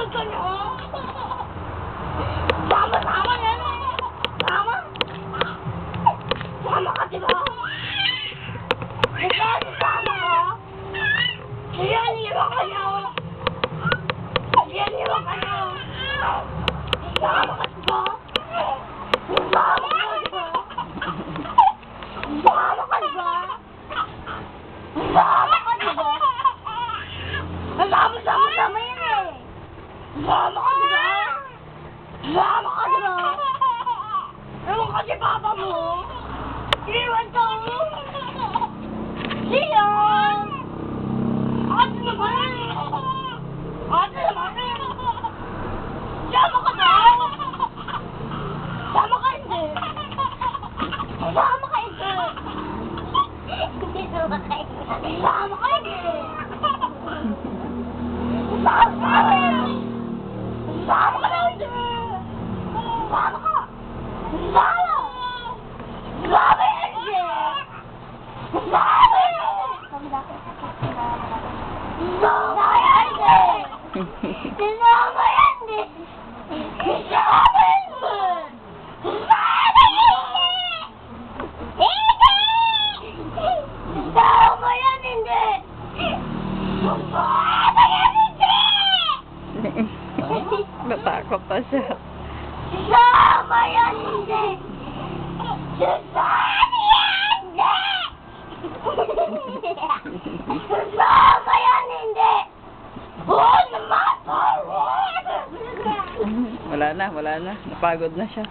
Mahal ka niya. Sama-sama na yan. Sama. Sama ka, diba? Ikaw, sama ka. Iyan-iwan ka niya. Iyan-iwan ka niya. Sama ka, diba? Sama ka, diba? Sama ka, diba? Sama ka, diba? Sama-sama yan eh. Sama ka, diba? Sama ka, diba? Ewan ka si papa mo. Iwan ka mo. Siyan. Ate naman. Ate naman. Sama ka na. Sama ka hindi. Sama ka hindi. Sama ka hindi. Sama ka hindi. Sama ka na hindi. Sama ka. Sama. Sama hindi. Sama. Sama hindi. Sama hindi. Sama hindi. Sama yan hindi. Sama yan hindi. Natakot pa siya. Sama yan hindi. Sama yan hindi. Sama yan hindi. Oh, naman. Wala na. Napagod na siya.